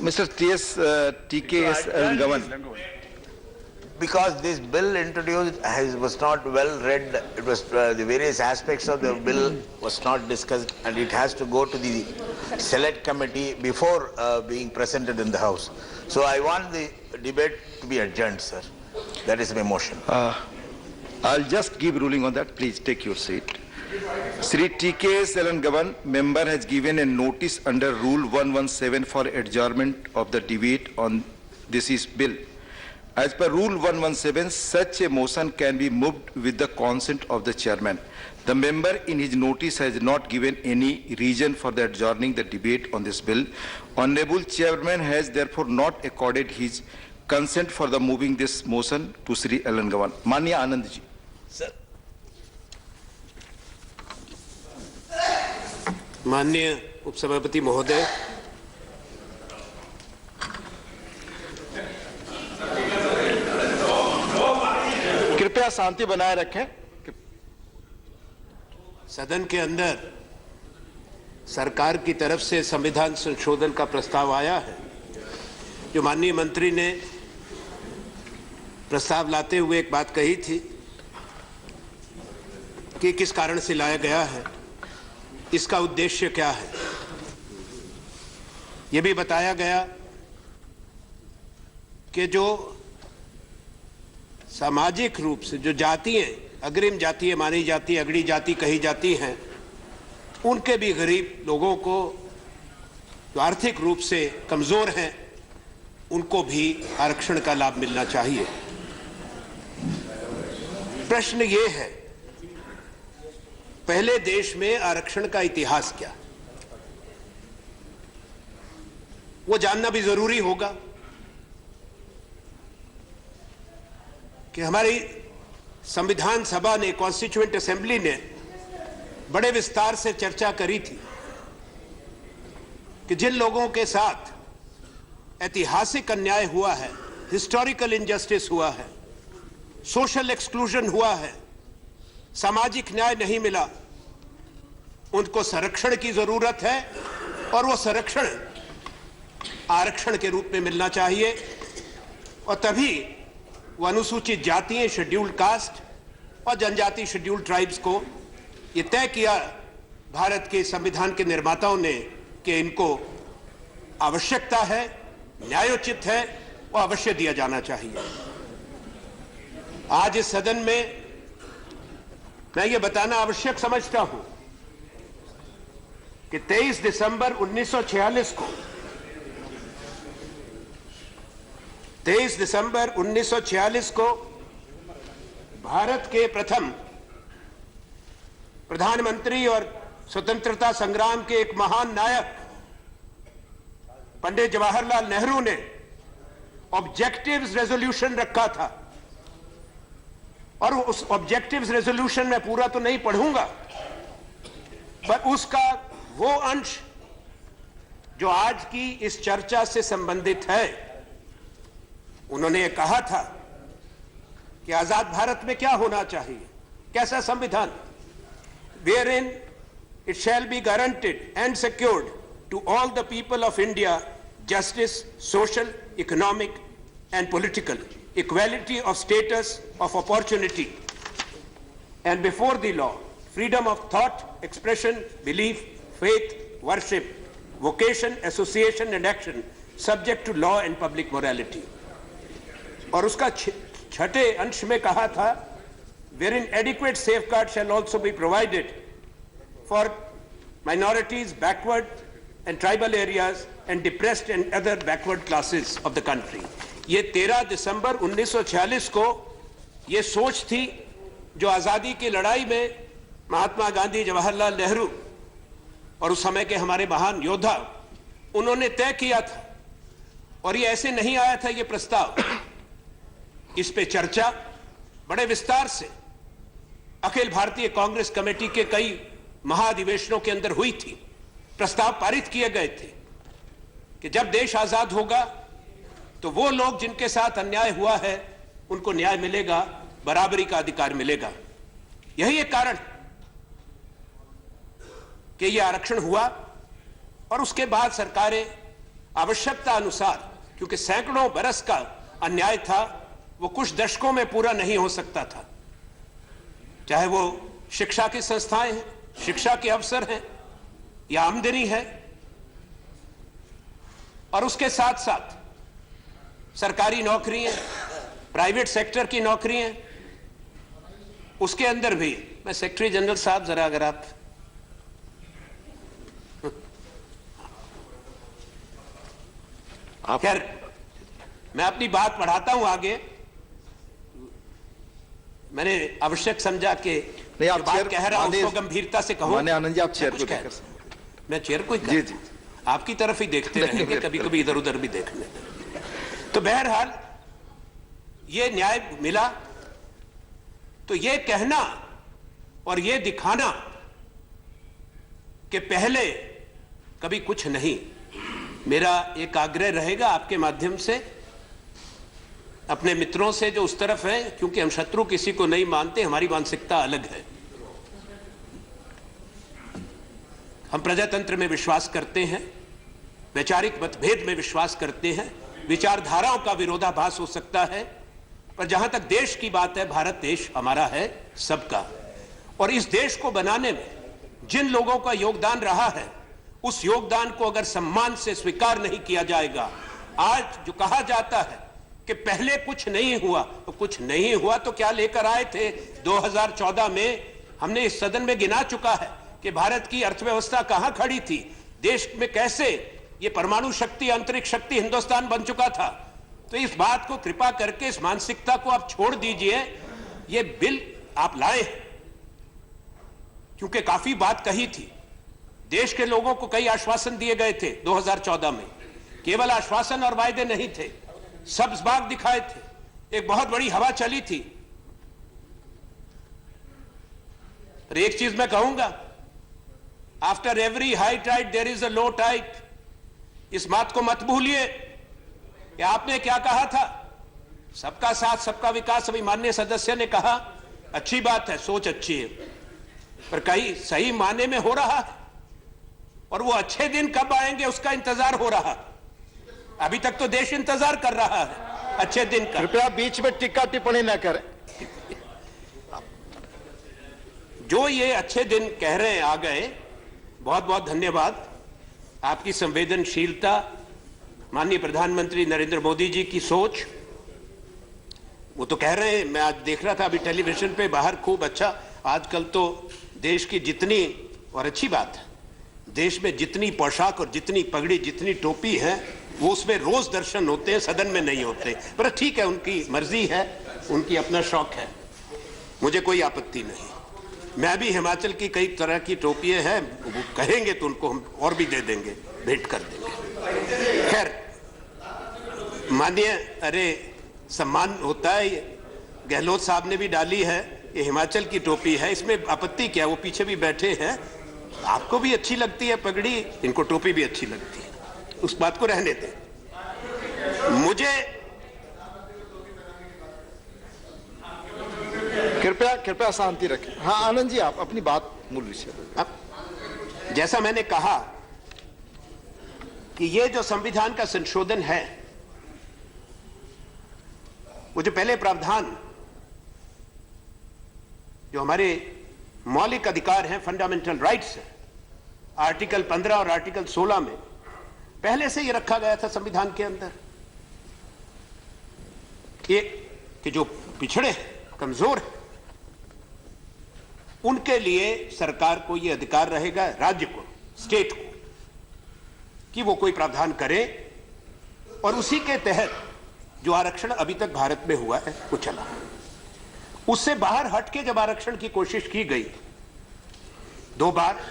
Mr. TKS Gavan. Because this bill introduced was not well read, it was the various aspects of the bill was not discussed, and it has to go to the select committee before being presented in the House. So I want the debate to be adjourned, sir. That is my motion. I'll just give ruling on that. Please take your seat. Sri TKS Gavan, member, has given a notice under Rule 117 for adjournment of the debate on this bill. As per Rule 117, such a motion can be moved with the consent of the chairman. The member in his notice has not given any reason for the adjourning the debate on this bill. Honorable Chairman has therefore not accorded his consent for the moving this motion to Sri L.N. Gavan. Manya Anand ji. Sir. माननीय उपसभापति महोदय, कृपया शांति बनाए रखें। सदन के अंदर सरकार की तरफ से संविधान संशोधन का प्रस्ताव आया है, जो माननीय मंत्री ने प्रस्ताव लाते हुए एक बात कही थी कि किस कारण से लाया गया है, इसका उद्देश्य क्या है। यह भी बताया गया कि जो सामाजिक रूप से जो जातियां अग्रिम जातियां मानी जाती, अगड़ी जाति कही जाती हैं, उनके भी गरीब लोगों को जो आर्थिक रूप से कमजोर हैं, उनको भी आरक्षण का लाभ मिलना चाहिए। प्रश्न ये है, पहले देश में आरक्षण का इतिहास क्या, वो जानना भी जरूरी होगा कि हमारी संविधान सभा ने, कॉन्स्टिट्यूएंट असेंबली ने बड़े विस्तार से चर्चा करी थी कि जिन लोगों के साथ ऐतिहासिक अन्याय हुआ है, हिस्टोरिकल इनजस्टिस हुआ है, सोशल एक्सक्लूजन हुआ है, सामाजिक न्याय नहीं मिला, उनको संरक्षण की जरूरत है और वो संरक्षण आरक्षण के रूप में मिलना चाहिए। और तभी वो अनुसूचित जातियां, शेड्यूल्ड कास्ट और जनजाति शेड्यूल्ड ट्राइब्स को ये तय किया भारत के संविधान के निर्माताओं ने कि इनको आवश्यकता है, न्यायोचित है और अवश्य दिया जाना चाहिए। आज इस सदन में मैं ये बताना आवश्यक समझता हूं कि 23 दिसंबर 1946 को 23 दिसंबर 1946 को भारत के प्रथम प्रधानमंत्री और स्वतंत्रता संग्राम के एक महान नायक पंडित जवाहरलाल नेहरू ने ऑब्जेक्टिव्स रेजोल्यूशन रखा था। और उस ऑब्जेक्टिव्स रेजोल्यूशन में पूरा तो नहीं पढ़ूंगा, पर उसका वो अंश जो आज की इस चर्चा से संबंधित है, उन्होंने कहा था कि आजाद भारत में क्या होना चाहिए, कैसा संविधान, wherein it shall be guaranteed and secured to all the people of India justice, social, economic and political, equality of status, of opportunity and before the law, freedom of thought, expression, belief, faith, worship, vocation, association and action subject to law and public morality। और उसका छठे अंश में कहा था, wherein adequate safeguard shall also be provided for minorities, backward and tribal areas and depressed and other backward classes of the country। ये 13 दिसंबर 1946 को ये सोच थी जो आजादी की लड़ाई में महात्मा गांधी, जवाहरलाल नेहरू और उस समय के हमारे महान योद्धा, उन्होंने तय किया था। और ये ऐसे नहीं आया था ये प्रस्ताव, इस पे चर्चा बड़े विस्तार से अखिल भारतीय कांग्रेस कमेटी के कई महाधिवेशनों के अंदर हुई थी। प्रस्ताव पारित किए गए थे कि जब देश आजाद होगा तो वो लोग जिनके साथ अन्याय हुआ है उनको न्याय मिलेगा, बराबरी का अधिकार मिलेगा। यही एक कारण कि यह आरक्षण हुआ। और उसके बाद सरकारें आवश्यकता अनुसार, क्योंकि सैकड़ों बरस का अन्याय था, वो कुछ दशकों में पूरा नहीं हो सकता था। चाहे वो शिक्षा की संस्थाएं हैं, शिक्षा के अवसर हैं या आमदनी है, और उसके साथ साथ सरकारी नौकरियां, प्राइवेट सेक्टर की नौकरियां, उसके अंदर भी। मैं सेक्रेटरी जनरल साहब, जरा अगर आप खैर, मैं अपनी बात बढ़ाता हूं आगे। मैंने आवश्यक समझा कि नहीं, आप जो बात चेयर कह रहा हूं माने- उसको गंभीरता से कहूं। माने आनंद जी, आप चेयर मैं को कुछ कह देखकर रहा हूं। मैं चेयर को ही जी, कह जी। आपकी तरफ ही देखते नहीं, रहेंगे, मेरे कभी तरफ। कभी इधर उधर भी देखने। तो बहरहाल ये न्याय मिला, तो ये कहना और ये दिखाना कि पहले कभी कुछ नहीं, मेरा एक आग्रह रहेगा आपके माध्यम से अपने मित्रों से जो उस तरफ है, क्योंकि हम शत्रु किसी को नहीं मानते, हमारी मानसिकता अलग है। हम प्रजातंत्र में विश्वास करते हैं, वैचारिक मतभेद में विश्वास करते हैं, विचारधाराओं का विरोधाभास हो सकता है, पर जहां तक देश की बात है, भारत देश हमारा है, सबका। और इस देश को बनाने में जिन लोगों का योगदान रहा है, उस योगदान को अगर सम्मान से स्वीकार नहीं किया जाएगा, आज जो कहा जाता है कि पहले कुछ नहीं हुआ, तो कुछ नहीं हुआ तो क्या लेकर आए थे? 2014 में हमने इस सदन में गिना चुका है कि भारत की अर्थव्यवस्था कहां खड़ी थी, देश में कैसे ये परमाणु शक्ति, अंतरिक्ष शक्ति हिंदुस्तान बन चुका था। तो इस बात को कृपा करके, इस मानसिकता को आप छोड़ दीजिए। ये बिल आप लाए क्योंकि काफी बात कही थी, देश के लोगों को कई आश्वासन दिए गए थे 2014 में। केवल आश्वासन और वायदे नहीं थे, सब्ज बाग दिखाए थे, एक बहुत बड़ी हवा चली थी। पर एक चीज मैं कहूंगा, after every high tide there is a low tide. इस बात को मत भूलिए कि आपने क्या कहा था, सबका साथ सबका विकास। अभी माननीय सदस्य ने कहा, अच्छी बात है, सोच अच्छी है, पर कहीं सही माने में हो रहा है? और वो अच्छे दिन कब आएंगे उसका इंतजार हो रहा है। अभी तक तो देश इंतजार कर रहा है अच्छे दिन का। कृपया बीच में टिक्का टिप्पणी न करें। जो ये अच्छे दिन कह रहे हैं आ गए, बहुत बहुत धन्यवाद। आपकी संवेदनशीलता, माननीय प्रधानमंत्री नरेंद्र मोदी जी की सोच, वो तो कह रहे हैं, मैं आज देख रहा था अभी टेलीविजन पे बाहर, खूब अच्छा। आजकल तो देश की जितनी, और अच्छी बात है, देश में जितनी पोशाक और जितनी पगड़ी, जितनी टोपी है, वो उसमें रोज दर्शन होते हैं, सदन में नहीं होते। पर ठीक है, उनकी मर्जी है, उनकी अपना शौक है, मुझे कोई आपत्ति नहीं। मैं भी हिमाचल की कई तरह की टोपियां हैं, वो कहेंगे तो उनको हम और भी दे देंगे, भेंट कर देंगे। खैर, माननीय, अरे सम्मान होता है, गहलोत साहब ने भी डाली है, ये हिमाचल की टोपी है, इसमें आपत्ति क्या? वो पीछे भी बैठे हैं, आपको भी अच्छी लगती है पगड़ी, इनको टोपी भी अच्छी लगती है, उस बात को रहने दें। मुझे कृपया शांति रखें। हाँ आनंद जी, आप अपनी बात मूल विषय पर। अब जैसा मैंने कहा कि ये जो संविधान का संशोधन है, वो जो पहले प्रावधान, जो हमारे मौलिक अधिकार हैं, फंडामेंटल राइट्स हैं, आर्टिकल 15 और आर्टिकल 16 में पहले से ये रखा गया था संविधान के अंदर, कि जो पिछड़े हैं, कमजोर हैं, उनके लिए सरकार को यह अधिकार रहेगा, राज्य को, स्टेट को, कि वो कोई प्रावधान करे, और उसी के तहत जो आरक्षण अभी तक भारत में हुआ है वो चला। उससे बाहर हटके जब आरक्षण की कोशिश की गई 2 बार,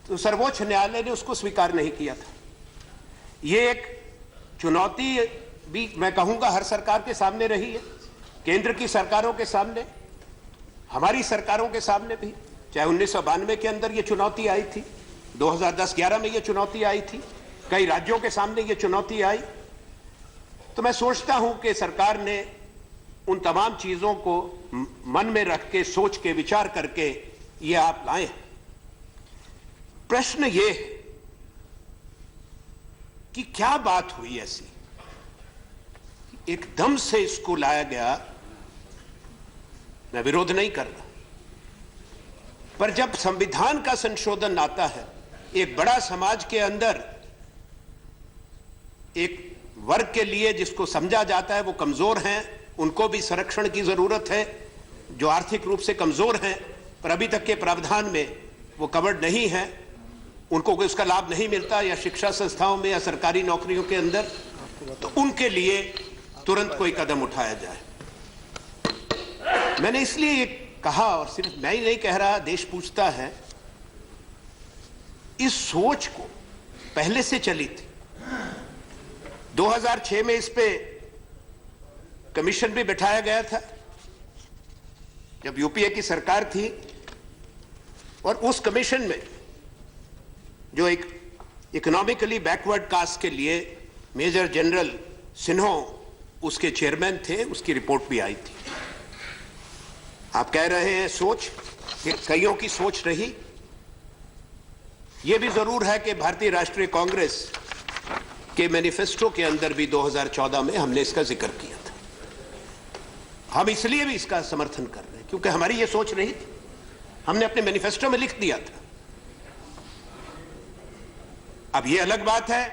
तो सर्वोच्च न्यायालय ने उसको स्वीकार नहीं किया था। ये एक चुनौती भी मैं कहूंगा हर सरकार के सामने रही है, केंद्र की सरकारों के सामने, हमारी सरकारों के सामने भी। चाहे 1992 के अंदर ये चुनौती आई थी, 2010-11 में ये चुनौती आई थी, कई राज्यों के सामने ये चुनौती आई। तो मैं सोचता हूं कि सरकार ने उन तमाम चीजों को मन में रख के, सोच के, विचार करके ये आप लाए। प्रश्न ये कि क्या बात हुई ऐसी, एकदम से इसको लाया गया। मैं विरोध नहीं कर रहा, पर जब संविधान का संशोधन आता है, एक बड़ा समाज के अंदर एक वर्ग के लिए जिसको समझा जाता है वो कमजोर हैं, उनको भी संरक्षण की जरूरत है, जो आर्थिक रूप से कमजोर हैं पर अभी तक के प्रावधान में वो कवर्ड नहीं है, उनको कोई उसका लाभ नहीं मिलता, या शिक्षा संस्थाओं में या सरकारी नौकरियों के अंदर, तो उनके लिए तुरंत कोई कदम उठाया जाए। मैंने इसलिए ये कहा, और सिर्फ मैं ही नहीं कह रहा, देश पूछता है, इस सोच को पहले से चली थी। 2006 में इस पे कमीशन भी बिठाया गया था जब यूपीए की सरकार थी, और उस कमीशन में जो एक इकोनॉमिकली बैकवर्ड कास्ट के लिए मेजर जनरल सिन्हो उसके चेयरमैन थे, उसकी रिपोर्ट भी आई थी। आप कह रहे हैं सोच, ये कईयों की सोच रही। यह भी जरूर है कि भारतीय राष्ट्रीय कांग्रेस के मैनिफेस्टो के अंदर भी 2014 में हमने इसका जिक्र किया था। हम इसलिए भी इसका समर्थन कर रहे हैं क्योंकि हमारी ये सोच रही थी, हमने अपने मैनिफेस्टो में लिख दिया था। अब ये अलग बात है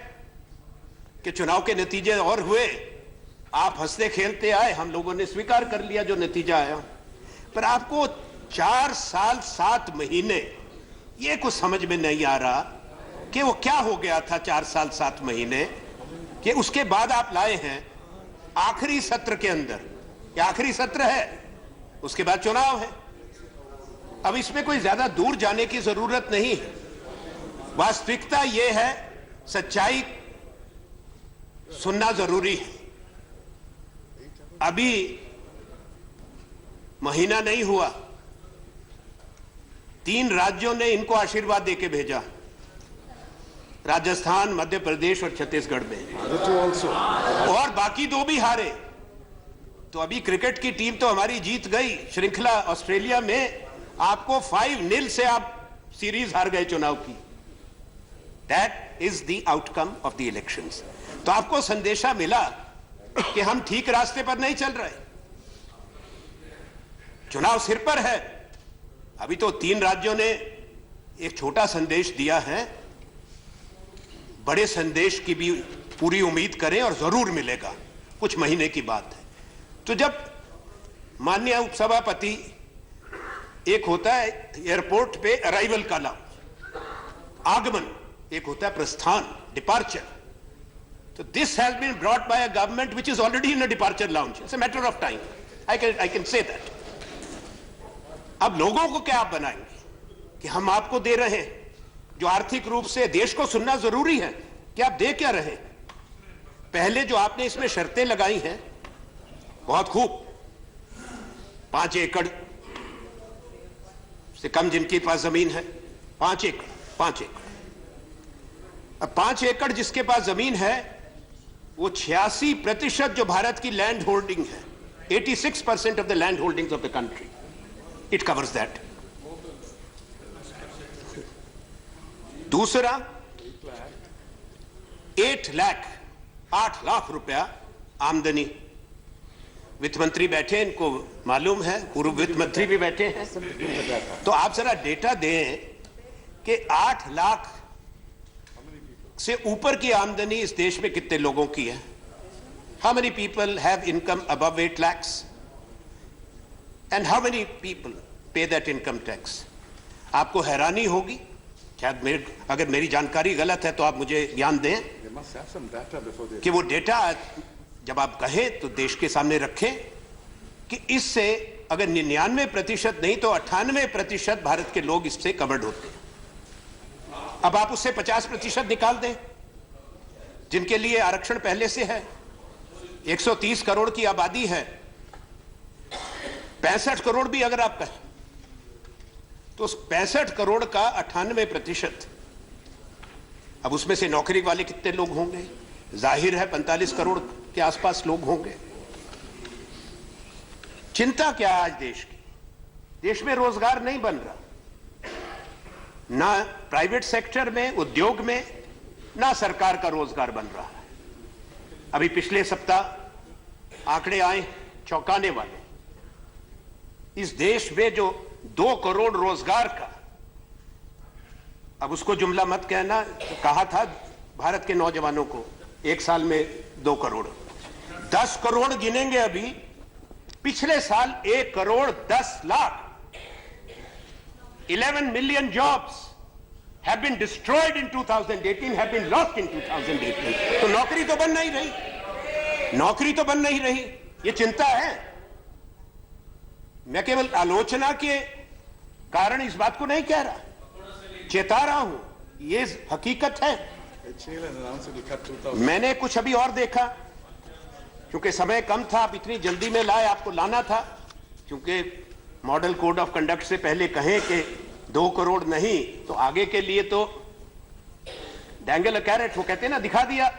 कि चुनाव के नतीजे और हुए, आप हंसते खेलते आए, हम लोगों ने स्वीकार कर लिया जो नतीजा आया, पर आपको 4 साल 7 महीने ये कुछ समझ में नहीं आ रहा कि वो क्या हो गया था 4 साल 7 महीने, कि उसके बाद आप लाए हैं आखिरी सत्र के अंदर, ये आखिरी सत्र है, उसके बाद चुनाव है। अब इसमें कोई ज्यादा दूर जाने की जरूरत नहीं है। वास्तविकता यह है, सच्चाई सुनना जरूरी है। अभी महीना नहीं हुआ, 3 राज्यों ने इनको आशीर्वाद देके भेजा, राजस्थान, मध्य प्रदेश और छत्तीसगढ़ में, और बाकी 2 भी हारे। तो अभी क्रिकेट की टीम तो हमारी जीत गई श्रृंखला, ऑस्ट्रेलिया में आपको 5-0 से आप सीरीज हार गए चुनाव की। That is the outcome of the elections. तो आपको संदेशा मिला कि हम ठीक रास्ते पर नहीं चल रहे, चुनाव सिर पर है। अभी तो 3 राज्यों ने एक छोटा संदेश दिया है, बड़े संदेश की भी पूरी उम्मीद करें और जरूर मिलेगा, कुछ महीने की बात है। तो जब माननीय उपसभापति, एक होता है एयरपोर्ट पे अराइवल का लाउंज, आगमन, एक होता है प्रस्थान, डिपार्चर। तो this has been brought by a government which is already in a departure lounge. It's a matter of time, I can say that. अब लोगों को क्या आप बनाएंगे कि हम आपको दे रहे हैं, जो आर्थिक रूप से देश को सुनना जरूरी है कि आप दे क्या रहे। पहले जो आपने इसमें शर्तें लगाई हैं बहुत खूब, 5 एकड़ से कम जिनके पास जमीन है, 5 एकड़। अब 5 एकड़ जिसके पास जमीन है, वो 86% जो भारत की लैंड होल्डिंग है, 86% of the land holdings of the country, it covers that. दूसरा, 8 लाख रुपया आमदनी। वित्त मंत्री बैठे, इनको मालूम है, पूर्व वित्त मंत्री भी बैठे हैं। तो आप जरा डेटा दें कि 8 लाख से ऊपर की आमदनी इस देश में कितने लोगों की है? How many people have income above 8 lakhs and how many people पे दैट इनकम टैक्स? आपको हैरानी होगी, शायद अगर मेरी जानकारी गलत है तो आप मुझे ज्ञान दें कि वो डेटा जब आप कहें तो देश के सामने रखें कि इससे अगर 99% नहीं तो 98% भारत के लोग इससे कवर्ड होते हैं। अब आप उससे 50% निकाल दें जिनके लिए आरक्षण पहले से है। 130 करोड़ की आबादी है, 65 करोड़ भी अगर आप कहें तो उस 65 करोड़ का 98%, अब उसमें से नौकरी वाले कितने लोग होंगे? जाहिर है 45 करोड़ के आसपास लोग होंगे। चिंता क्या है आज देश की? देश में रोजगार नहीं बन रहा, ना प्राइवेट सेक्टर में, उद्योग में, ना सरकार का रोजगार बन रहा है। अभी पिछले सप्ताह आंकड़े आए चौंकाने वाले। इस देश में जो 2 करोड़ रोजगार का, अब उसको जुमला मत कहना, तो कहा था भारत के नौजवानों को 1 साल में 2 करोड़, 10 करोड़ गिनेंगे अभी। पिछले साल 1 crore 10 lakh 11 million jobs have been destroyed in 2018, have been lost in 2018. तो नौकरी तो बन नहीं रही, नौकरी तो बन नहीं रही, ये चिंता है। मैं केवल आलोचना के कारण इस बात को नहीं कह रहा, चेता रहा हूं, ये हकीकत है। मैंने कुछ अभी और देखा, क्योंकि समय कम था, आप इतनी जल्दी में लाए, आपको लाना था, क्योंकि मॉडल कोड ऑफ कंडक्ट से पहले कहें कि 2 करोड़ नहीं, तो आगे के लिए तो डैंगल अ कैरेट, वो कहते हैं ना, दिखा दिया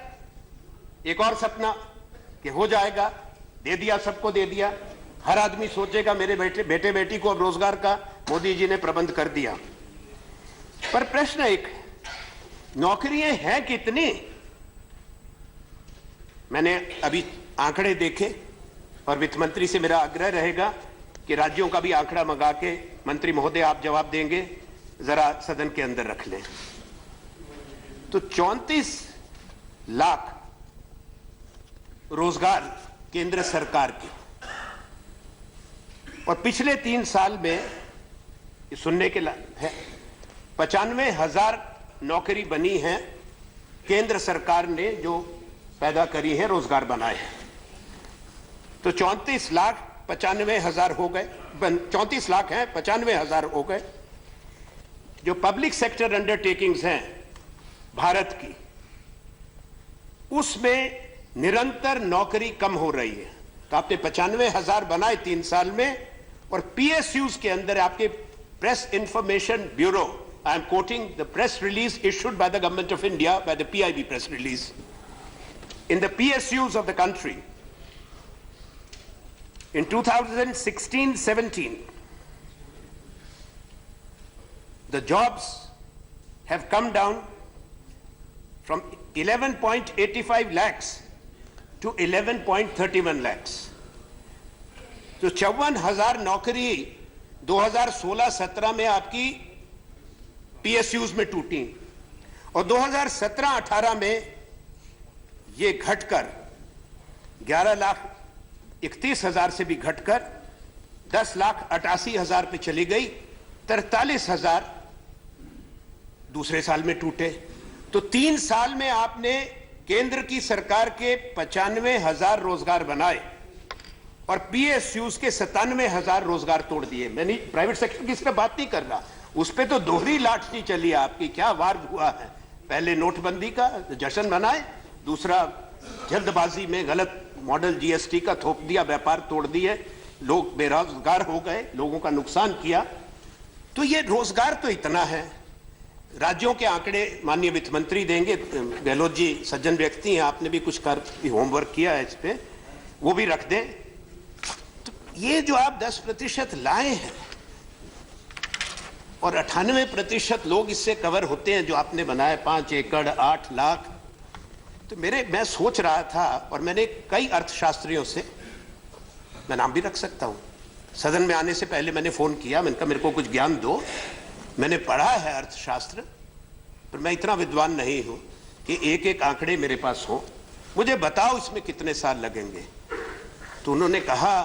एक और सपना कि हो जाएगा, दे दिया, सबको दे दिया। हर आदमी सोचेगा मेरे बेटे बेटी को अब रोजगार का मोदी जी ने प्रबंध कर दिया। पर प्रश्न एक, नौकरियां हैं कितनी? मैंने अभी आंकड़े देखे और वित्त मंत्री से मेरा आग्रह रहेगा कि राज्यों का भी आंकड़ा मंगा के, मंत्री महोदय आप जवाब देंगे, जरा सदन के अंदर रख लें। तो 34 लाख रोजगार केंद्र सरकार के, और पिछले 3 साल में ये सुनने के है 95,000 नौकरी बनी है, केंद्र सरकार ने जो पैदा करी है, रोजगार बनाए हैं। तो 34 लाख 95,000 हो गए, 34 लाख हैं, 95,000 हो गए। जो पब्लिक सेक्टर अंडरटेकिंग्स हैं भारत की, उसमें निरंतर नौकरी कम हो रही है। तो आपने 95,000 बनाए 3 साल में, और पीएसयूज के अंदर आपके press information bureau, I am quoting the press release issued by the government of India, by the PIB press release, in the PSUs of the country, in 2016-17, the jobs have come down from 11.85 lakhs to 11.31 lakhs. तो 54,000 नौकरी 2016-17 में आपकी PSUs में टूटी, और 2017-18 में ये घटकर 11,31,000 से भी घटकर 10,88,000 पे चली गई। 43,000 दूसरे साल में टूटे। तो 3 साल में आपने केंद्र की सरकार के 95,000 रोजगार बनाए और पीएसयूज के 97,000 रोजगार तोड़ दिए। मैंने प्राइवेट सेक्टर की सिर्फ बात नहीं कर रहा, उस पर तो दोहरी लाठी चली आपकी। क्या वार हुआ है, पहले नोटबंदी का जश्न मनाए, दूसरा जल्दबाजी में गलत मॉडल जीएसटी का थोप दिया, व्यापार तोड़ दिए, लोग बेरोजगार हो गए, लोगों का नुकसान किया। तो ये रोजगार तो इतना है। राज्यों के आंकड़े माननीय वित्त मंत्री देंगे, गहलोत जी सज्जन व्यक्ति हैं, आपने भी कुछ होमवर्क किया है इस पे, वो भी रख दें। तो ये जो आप 10% लाए हैं और 98% लोग इससे कवर होते हैं जो आपने बनाए 5 एकड़ 8 लाख। तो मैं सोच रहा था, और मैंने कई अर्थशास्त्रियों से, मैं नाम भी रख सकता हूं, सदन में आने से पहले मैंने फोन किया, मैंने कहा मेरे को कुछ ज्ञान दो, मैंने पढ़ा है अर्थशास्त्र, पर मैं इतना विद्वान नहीं हूं कि एक एक आंकड़े मेरे पास हो, मुझे बताओ इसमें कितने साल लगेंगे। तो उन्होंने कहा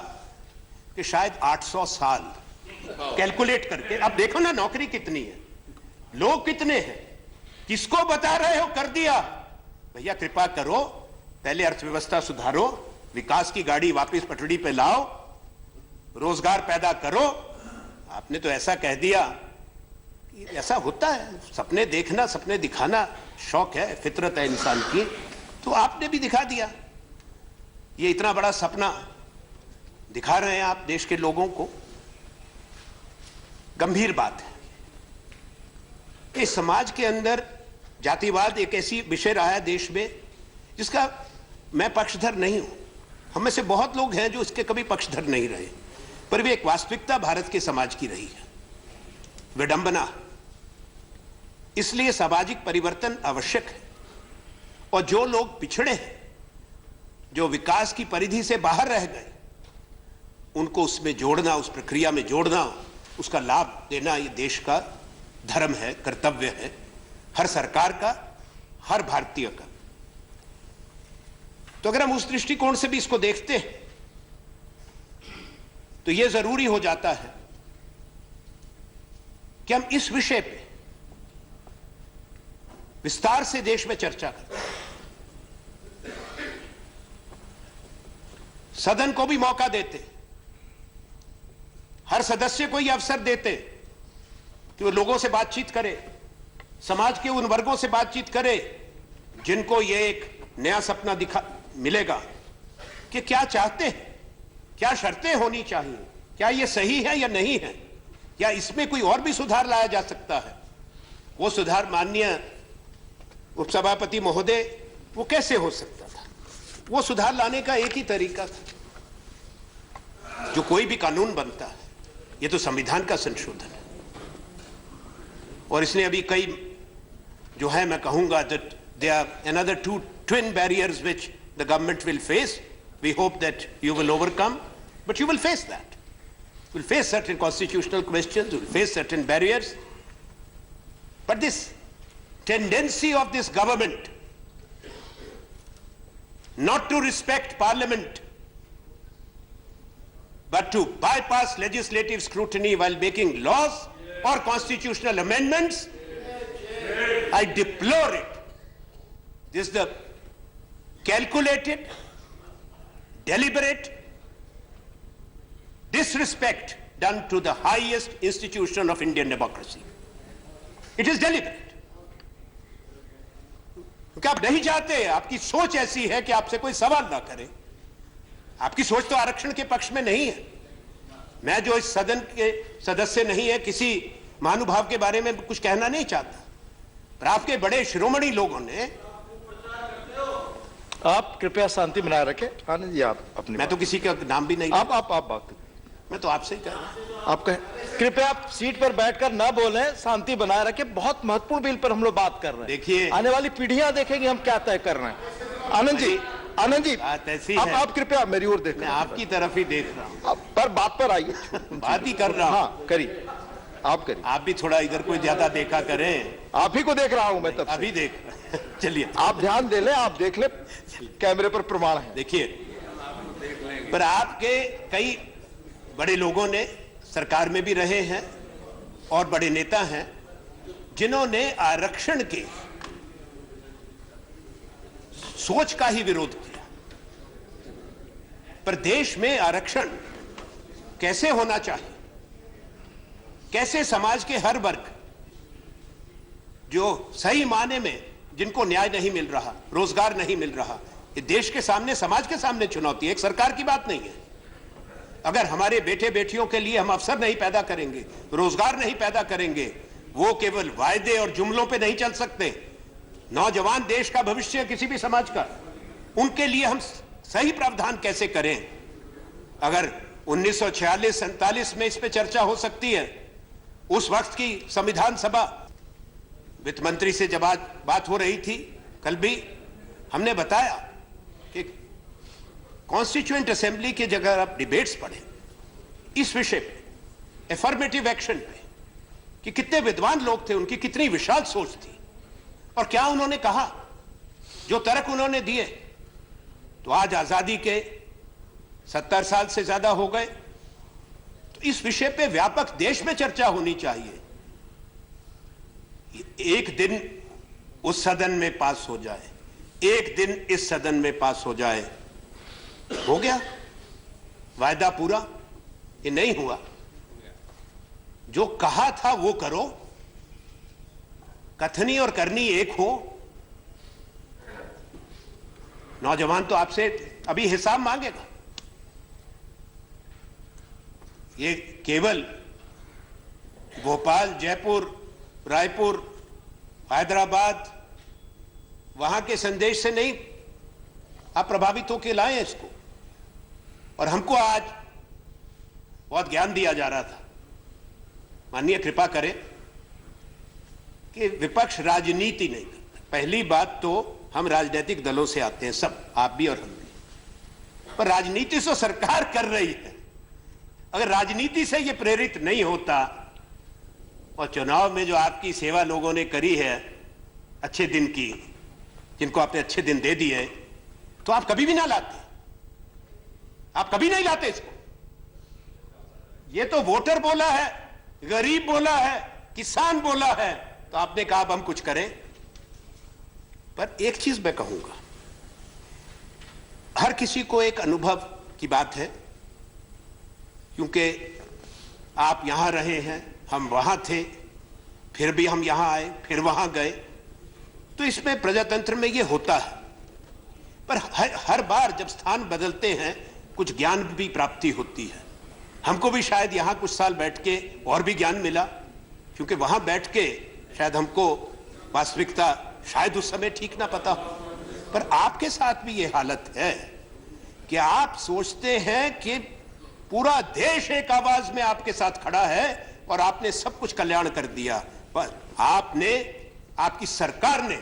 कि शायद 800 साल कैलकुलेट करके। अब देखो ना नौकरी कितनी है, लोग कितने हैं, किसको बता रहे हो, कर दिया। भैया कृपा करो, पहले अर्थव्यवस्था सुधारो, विकास की गाड़ी वापस पटड़ी पे लाओ, रोजगार पैदा करो। आपने तो ऐसा कह दिया, ऐसा होता है, सपने देखना, सपने दिखाना शौक है, फितरत है इंसान की। तो आपने भी दिखा दिया, ये इतना बड़ा सपना दिखा रहे हैं आप देश के लोगों को। गंभीर बात है, इस समाज के अंदर जातिवाद एक ऐसी विषय रहा है देश में जिसका मैं पक्षधर नहीं हूं। हम में से बहुत लोग हैं जो इसके कभी पक्षधर नहीं रहे, पर भी एक वास्तविकता भारत के समाज की रही है, विडंबना। इसलिए सामाजिक परिवर्तन आवश्यक है। और जो लोग पिछड़े हैं, जो विकास की परिधि से बाहर रह गए, उनको उसमें जोड़ना, उस प्रक्रिया में जोड़ना, उसका लाभ देना, ये देश का धर्म है, कर्तव्य है, हर सरकार का, हर भारतीय का। तो अगर हम उस दृष्टिकोण से भी इसको देखते हैं तो यह जरूरी हो जाता है कि हम इस विषय पे विस्तार से देश में चर्चा करें, सदन को भी मौका देते, हर सदस्य को यह अवसर देते कि वो लोगों से बातचीत करे, समाज के उन वर्गों से बातचीत करे जिनको ये एक नया सपना मिलेगा कि क्या चाहते हैं, क्या शर्तें होनी चाहिए, क्या ये सही है या नहीं है, या इसमें कोई और भी सुधार लाया जा सकता है। वो सुधार माननीय उपसभापति महोदय, वो कैसे हो सकता था? वो सुधार लाने का एक ही तरीका था। जो कोई भी कानून बनता है, ये तो संविधान का संशोधन है, और इसने अभी कई जो है, मैं कहूंगा that there are another two twin barriers which the government will face. We hope that you will overcome, but you will face that. You will face certain constitutional questions, you will face certain barriers. But this tendency of this government not to respect Parliament, but to bypass legislative scrutiny while making laws or constitutional amendments, I deplore it. This is the calculated, deliberate disrespect done to the highest institution of Indian democracy. It is deliberate. क्योंकि आप नहीं चाहते, आपकी सोच ऐसी है कि आपसे कोई सवाल ना करे। आपकी सोच तो आरक्षण के पक्ष में नहीं है। मैं जो इस सदन के सदस्य नहीं है, किसी महानुभाव के बारे में कुछ कहना नहीं चाहता, पर आपके बड़े शिरोमणि लोगों ने। आप कृपया शांति बनाए रखें। आनंद जी, आप अपनी मैं तो किसी का नाम भी नहीं, आप बात, मैं तो आपसे ही कह रहा हूं। आप कहें। कृपया आप सीट पर बैठकर ना बोलें, शांति बनाए रखें। बहुत महत्वपूर्ण बिल पर हम लोग बात कर रहे हैं। देखिए, आने वाली पीढ़ियां देखेंगी हम क्या तय कर रहे हैं। आनंद जी, बात ऐसी है। आप कृपया मेरी ओर देखें। मैं आपकी तरफ ही देख रहा हूं। पर बात पर आइए। बात ही कर रहा हूं। हाँ, करिए, आप करिए। आप भी थोड़ा इधर कोई ज्यादा देखा करें। आप ही को देख रहा हूं मैं तब से। अभी देख चलिए, आप ध्यान दे लें, आप देख ले, कैमरे पर प्रमाण है। देखिए, पर आपके कई बड़े लोगों ने सरकार में भी रहे हैं और बड़े नेता हैं जिन्होंने आरक्षण के सोच का ही विरोध किया। पर देश में आरक्षण कैसे होना चाहिए, कैसे समाज के हर वर्ग जो सही मायने में जिनको न्याय नहीं मिल रहा, रोजगार नहीं मिल रहा, ये देश के सामने, समाज के सामने चुनौती है, एक सरकार की बात नहीं है। अगर हमारे बेटे बेटियों के लिए हम अवसर नहीं पैदा करेंगे, रोजगार नहीं पैदा करेंगे, वो केवल वायदे और जुमलों पे नहीं चल सकते। नौजवान देश का भविष्य है किसी भी समाज का, उनके लिए हम सही प्रावधान कैसे करें? अगर 1946-47 में इस पे चर्चा हो सकती है, उस वक्त की संविधान सभा, वित्त मंत्री से जब आज बात हो रही थी, कल भी हमने बताया कि कॉन्स्टिट्यूएंट असेंबली की जगह आप डिबेट्स पढ़ें इस विषय पे, एफर्मेटिव एक्शन पे, कि कितने विद्वान लोग थे, उनकी कितनी विशाल सोच थी, और क्या उन्होंने कहा, जो तर्क उन्होंने दिए। तो आज आजादी के 70 साल से ज्यादा हो गए, तो इस विषय पे व्यापक देश में चर्चा होनी चाहिए। एक दिन उस सदन में पास हो जाए, एक दिन इस सदन में पास हो जाए, हो गया वायदा पूरा। ये नहीं हुआ। जो कहा था वो करो, कथनी और करनी एक हो। नौजवान तो आपसे अभी हिसाब मांगेगा। ये केवल भोपाल, जयपुर, रायपुर, हैदराबाद, वहां के संदेश से नहीं आप प्रभावित होकर लाए हैं इसको। और हमको आज बहुत ज्ञान दिया जा रहा था। माननीय कृपा करें कि विपक्ष राजनीति नहीं करता। पहली बात तो हम राजनीतिक दलों से आते हैं, सब, आप भी और हम भी, पर राजनीति तो सरकार कर रही है। अगर राजनीति से ये प्रेरित नहीं होता और चुनाव में जो आपकी सेवा लोगों ने करी है अच्छे दिन की, जिनको आपने अच्छे दिन दे दिए, तो आप कभी भी ना लाते, आप कभी नहीं लाते इसको। ये तो वोटर बोला है, गरीब बोला है, किसान बोला है, तो आपने कहा अब हम कुछ करें। पर एक चीज मैं कहूंगा, हर किसी को एक अनुभव की बात है, क्योंकि आप यहां रहे हैं, हम वहां थे, फिर भी हम यहां आए, फिर वहां गए, तो इसमें प्रजातंत्र में ये होता है। पर हर बार जब स्थान बदलते हैं कुछ ज्ञान भी प्राप्ति होती है। हमको भी शायद यहां कुछ साल बैठ के और भी ज्ञान मिला, क्योंकि वहां बैठ के शायद हमको वास्तविकता शायद उस समय ठीक ना पता हो। पर आपके साथ भी ये हालत है कि आप सोचते हैं कि पूरा देश एक आवाज में आपके साथ खड़ा है और आपने सब कुछ कल्याण कर दिया, पर आपने, आपकी सरकार ने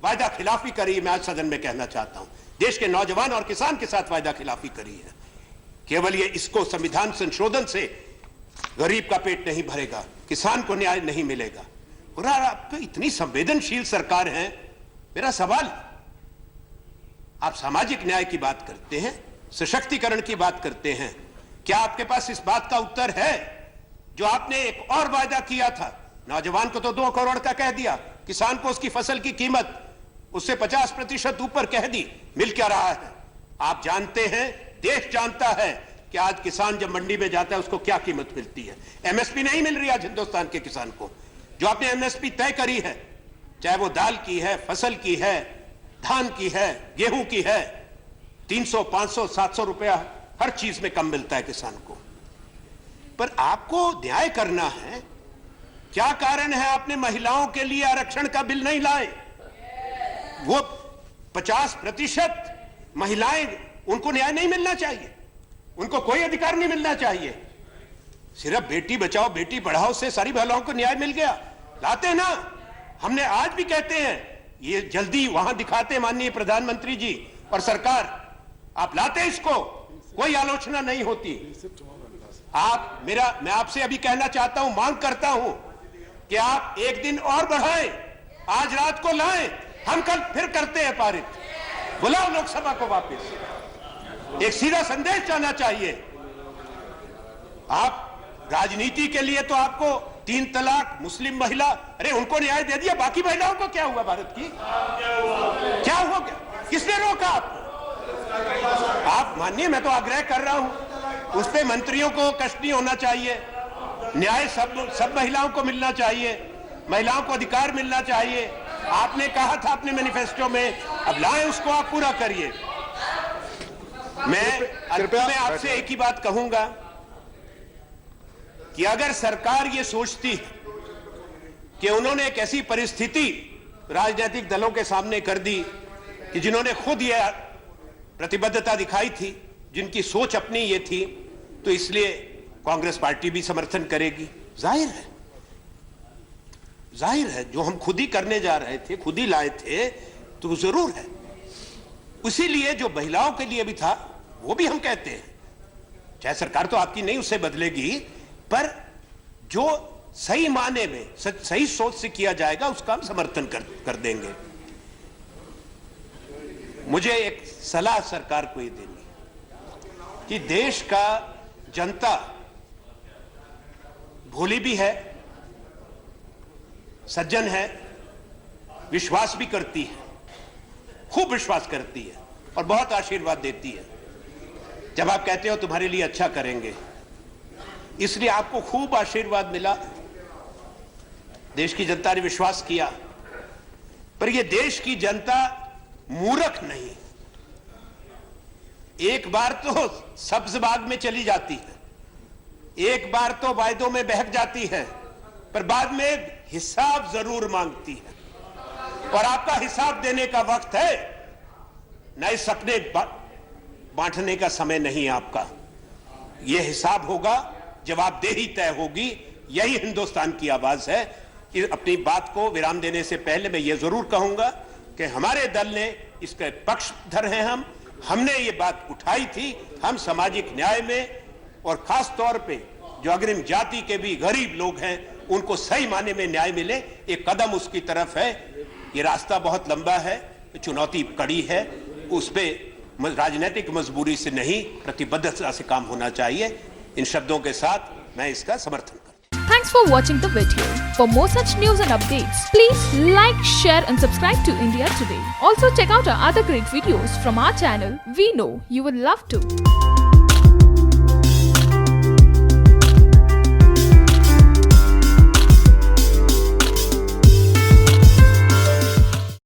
वायदा खिलाफी करी। मैं आज सदन में कहना चाहता हूं, देश के नौजवान और किसान के साथ वायदा खिलाफी करी है। केवल ये इसको संविधान संशोधन से गरीब का पेट नहीं भरेगा, किसान को न्याय नहीं मिलेगा। और आप तो इतनी संवेदनशील सरकार है, मेरा सवाल, आप सामाजिक न्याय की बात करते हैं, सशक्तिकरण की बात करते हैं, क्या आपके पास इस बात का उत्तर है जो आपने एक और वायदा किया था? नौजवान को तो 2 करोड़ का कह दिया, किसान को उसकी फसल की कीमत उससे 50% ऊपर कह दी, मिल क्या रहा है? आप जानते हैं, देश जानता है कि आज किसान जब मंडी में जाता है उसको क्या कीमत मिलती है। एमएसपी नहीं मिल रही आज हिंदुस्तान के किसान को। जो आपने एमएसपी तय करी है, चाहे वो दाल की है, फसल की है, धान की है, गेहूं की है, 300, 500, 700 रुपया हर चीज में कम मिलता है किसान को। पर आपको न्याय करना है, क्या कारण है आपने महिलाओं के लिए आरक्षण का बिल नहीं लाए? वो 50% महिलाएं, उनको न्याय नहीं मिलना चाहिए, उनको कोई अधिकार नहीं मिलना चाहिए। सिर्फ बेटी बचाओ बेटी पढ़ाओ से सारी महिलाओं को न्याय मिल गया? लाते ना, हमने आज भी कहते हैं, ये जल्दी वहां दिखाते माननीय प्रधानमंत्री जी और सरकार, आप लाते इसको, कोई आलोचना नहीं होती। मैं आपसे अभी कहना चाहता हूं, मांग करता हूं कि आप एक दिन और बढ़ाएं, आज रात को लाएं, हम कल फिर करते हैं पारित, बुलाओ लोकसभा को वापस। एक सीधा संदेश जाना चाहिए। आप राजनीति के लिए तो आपको 3 तलाक, मुस्लिम महिला, अरे उनको न्याय दे दिया, बाकी महिलाओं को क्या हुआ? भारत की क्या हुआ? किसने रोका आपको? आप मानिए, मैं तो आग्रह कर रहा हूं, उस पे मंत्रियों को कष्ट नहीं होना चाहिए। न्याय सब महिलाओं को मिलना चाहिए, महिलाओं को अधिकार मिलना चाहिए। आपने कहा था अपने मैनिफेस्टो में, अब लाएं उसको, आप पूरा करिए। मैं आपसे एक ही बात कहूंगा कि अगर सरकार ये सोचती है कि उन्होंने एक ऐसी परिस्थिति राजनीतिक दलों के सामने कर दी कि जिन्होंने खुद ये प्रतिबद्धता दिखाई थी, जिनकी सोच अपनी ये थी, तो इसलिए कांग्रेस पार्टी भी समर्थन करेगी। जाहिर है जो हम खुद ही करने जा रहे थे, खुद ही लाए थे, तो जरूर है। इसीलिए जो महिलाओं के लिए भी था वो भी हम कहते हैं, चाहे सरकार तो आपकी नहीं उससे बदलेगी, पर जो सही माने में सही सोच से किया जाएगा उसका हम समर्थन कर देंगे। मुझे एक सलाह सरकार को ये देनी कि देश का जनता भोली भी है, सज्जन है, विश्वास भी करती है, खूब विश्वास करती है और बहुत आशीर्वाद देती है। जब आप कहते हो तुम्हारे लिए अच्छा करेंगे, इसलिए आपको खूब आशीर्वाद मिला, देश की जनता ने विश्वास किया। पर यह देश की जनता मूर्ख नहीं, एक बार तो सब्ज बाग में चली जाती है, एक बार तो वायदों में बहक जाती है, पर बाद में हिसाब जरूर मांगती है। और आपका हिसाब देने का वक्त है, नए सपने बांटने का समय नहीं आपका। यह हिसाब होगा, जवाबदेही तय होगी। यही हिंदुस्तान की आवाज है। कि अपनी बात को विराम देने से पहले मैं यह जरूर कहूंगा कि कि हमारे दल ने इसके पक्षधर हैं हमने ये बात उठाई थी। हम सामाजिक न्याय में और खास तौर पे जो अग्रिम जाति के भी गरीब लोग हैं उनको सही माने में न्याय मिले, एक कदम उसकी तरफ है। ये रास्ता बहुत लंबा है, चुनौती कड़ी है, उस पे राजनीतिक मजबूरी से नहीं प्रतिबद्धता से काम होना चाहिए। इन शब्दों के साथ मैं इसका समर्थन करता हूं। Thanks for watching the video. For more such news and updates, please like, share and subscribe to India Today. Also check out our other great videos from our channel. We know you will love to.